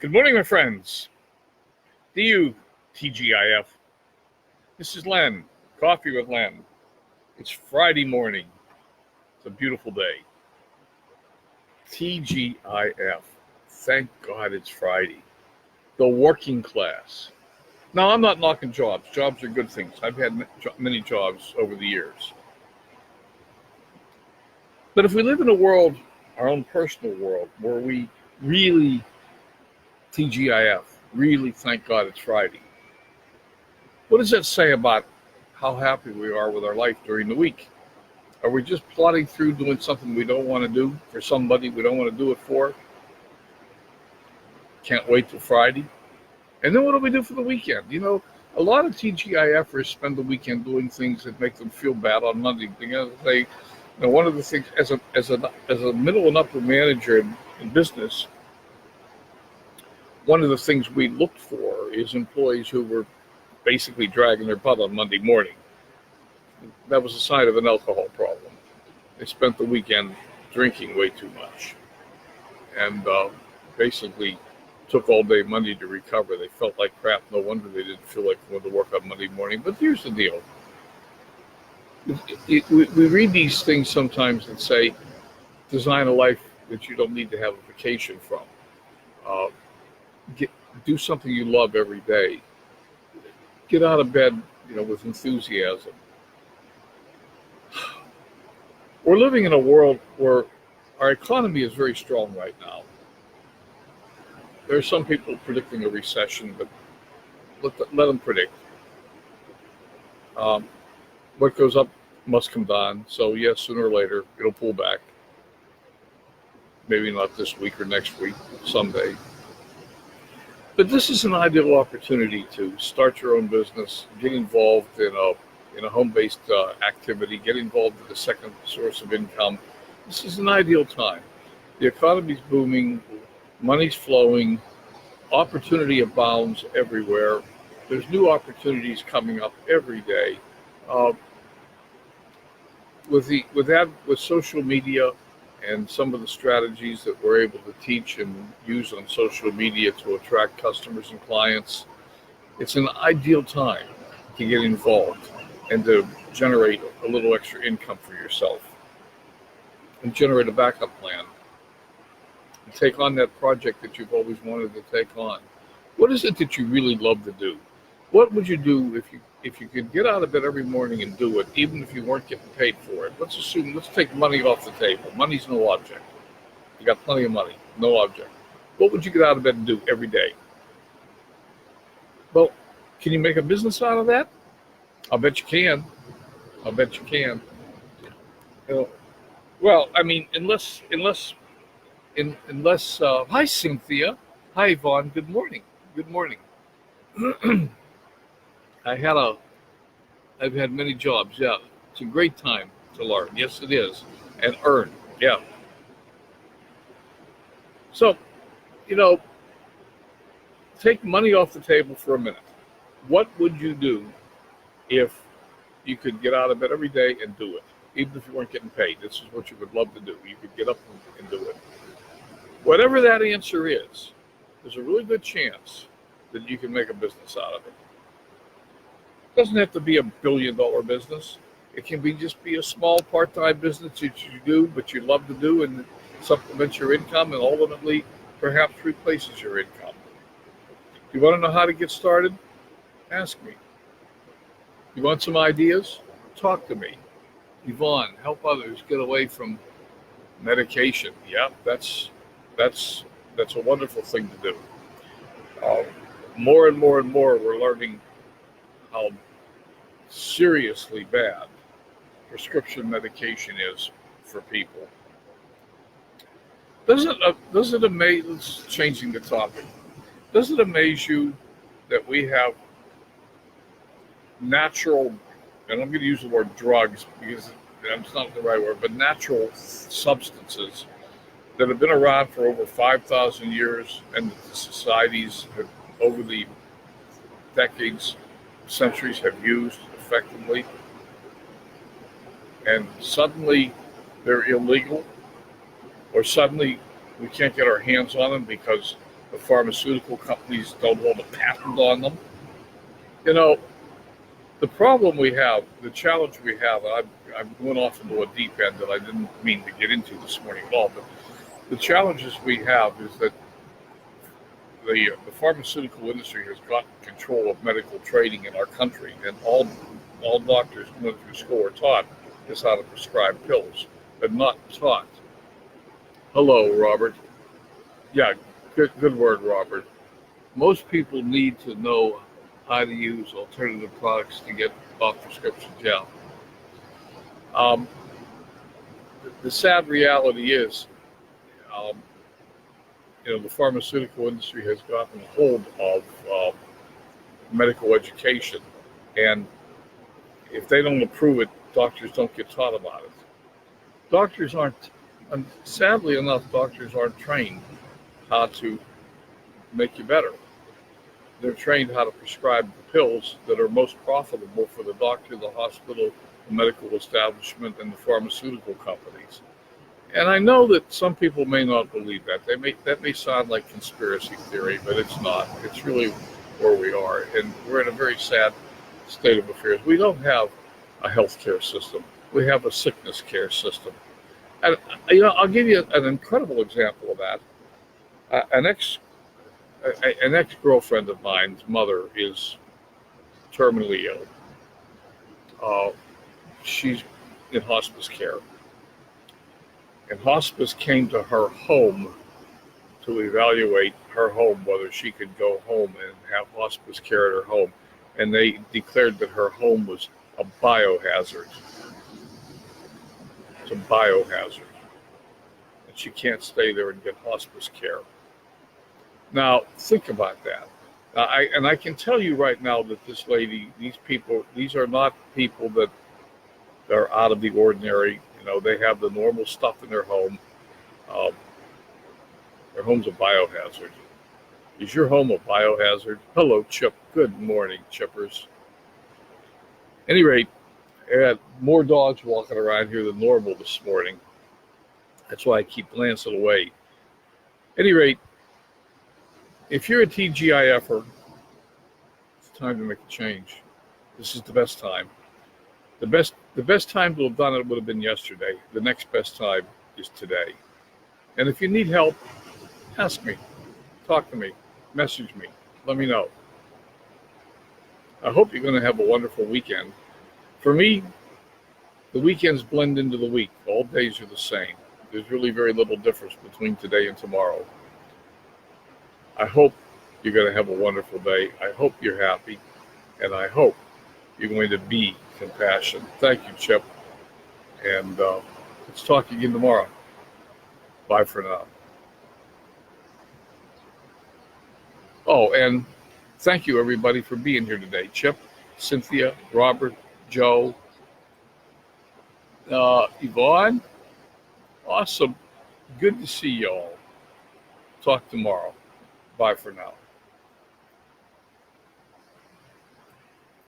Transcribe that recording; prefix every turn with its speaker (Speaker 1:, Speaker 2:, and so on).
Speaker 1: Good morning, my friends. You TGIF. This is Len, Coffee with Len. It's Friday morning. It's a beautiful day. TGIF. Thank God it's Friday. The working class. Now, I'm not knocking jobs. Jobs are good things. I've had many jobs over the years. But if we live in a world, our own personal world, where we really TGIF, really thank God it's Friday, what does that say about how happy we are with our life during the week? Are we just plodding through doing something we don't want to do for somebody we don't want to do it for? Can't wait till Friday. And then what do we do for the weekend? You know, a lot of TGIFers spend the weekend doing things that make them feel bad on Monday. Because one of the things as a middle and upper manager in business, one of the things we looked for is employees who were basically dragging their butt on Monday morning. That was a sign of an alcohol problem. They spent the weekend drinking way too much and basically took all day Monday to recover. They felt like crap. No wonder they didn't feel like going to work on Monday morning. But here's the deal. We read these things sometimes that say, design a life that you don't need to have a vacation from. Do something you love every day. Get out of bed, with enthusiasm. We're living in a world where our economy is very strong right now. There are some people predicting a recession, but let them predict. What goes up must come down. So yes, sooner or later, it'll pull back. Maybe not this week or next week, someday. But this is an ideal opportunity to start your own business, get involved in a home-based activity, get involved in a second source of income. This is an ideal time. The economy's booming, money's flowing, opportunity abounds everywhere. There's new opportunities coming up every day. With social media and some of the strategies that we're able to teach and use on social media to attract customers and clients, it's an ideal time to get involved and to generate a little extra income for yourself and generate a backup plan and take on that project that you've always wanted to take on. What is it that you really love to do? What would you do if you could get out of bed every morning and do it, even if you weren't getting paid for it? Let's take money off the table. Money's no object. You got plenty of money, no object. What would you get out of bed and do every day? Well, can you make a business out of that? I'll bet you can. Well, I mean, unless. Hi, Cynthia. Hi, Yvonne. Good morning. I've had many jobs. Yeah, it's a great time to learn. Yes, it is, and earn. Yeah. So, take money off the table for a minute. What would you do if you could get out of bed every day and do it, even if you weren't getting paid? This is what you would love to do. You could get up and do it. Whatever that answer is, there's a really good chance that you can make a business out of it. It doesn't have to be $1 billion business. It can just be a small part-time business that you do, but you love to do, and supplements your income and ultimately perhaps replaces your income. You want to know how to get started? Ask me. You want some ideas? Talk to me. Yvonne, help others get away from medication. Yeah, that's a wonderful thing to do. More and more we're learning how seriously bad prescription medication is for people. Does it amaze? Changing the topic. Does it amaze you that we have natural, and I'm going to use the word drugs because that's not the right word, but natural substances that have been around for over 5,000 years, and the societies have, over the decades, centuries, have used effectively, and suddenly they're illegal, or suddenly we can't get our hands on them because The pharmaceutical companies don't hold a patent on them. You know, the problem we have, the challenge we have, I'm going off into a deep end that I didn't mean to get into this morning at all, but the challenges we have is that the pharmaceutical industry has gotten control of medical trading in our country, and all doctors who went through school are taught is how to prescribe pills. They're not taught. Hello, Robert. Yeah, good word, Robert. Most people need to know how to use alternative products to get off prescription gel. The sad reality is, um, the pharmaceutical industry has gotten hold of medical education, and if they don't approve it, doctors don't get taught about it. Doctors aren't, and sadly enough, doctors aren't trained how to make you better. They're trained how to prescribe the pills that are most profitable for the doctor, the hospital, the medical establishment, and the pharmaceutical companies. And I know that some people may not believe that. That may sound like conspiracy theory, but it's not. It's really where we are. And we're in a very sad state of affairs. We don't have a healthcare system. We have a sickness care system. And I'll give you an incredible example of that. An ex-girlfriend of mine's mother is terminally ill. She's in hospice care. And hospice came to her home to evaluate her home, whether she could go home and have hospice care at her home. And they declared that her home was a biohazard. It's a biohazard. And she can't stay there and get hospice care. Now, think about that. I can tell you right now that this lady, these are not people that are out of the ordinary. They have the normal stuff in their home. Their home's a biohazard. Is your home a biohazard? Hello, Chip. Good morning, Chippers. At any rate, I had more dogs walking around here than normal this morning. That's why I keep glancing away. At any rate, if you're a TGIFer, it's time to make a change. This is the best time. The best time to have done it would have been yesterday. The next best time is today. And if you need help, ask me, talk to me, message me, let me know. I hope you're going to have a wonderful weekend. For me, the weekends blend into the week. All days are the same. There's really very little difference between today and tomorrow. I hope you're going to have a wonderful day. I hope you're happy. And I hope you're going to be compassionate. Thank you, Chip. And let's talk again tomorrow. Bye for now. Oh, and thank you, everybody, for being here today. Chip, Cynthia, Robert, Joe, Yvonne. Awesome. Good to see you all. Talk tomorrow. Bye for now.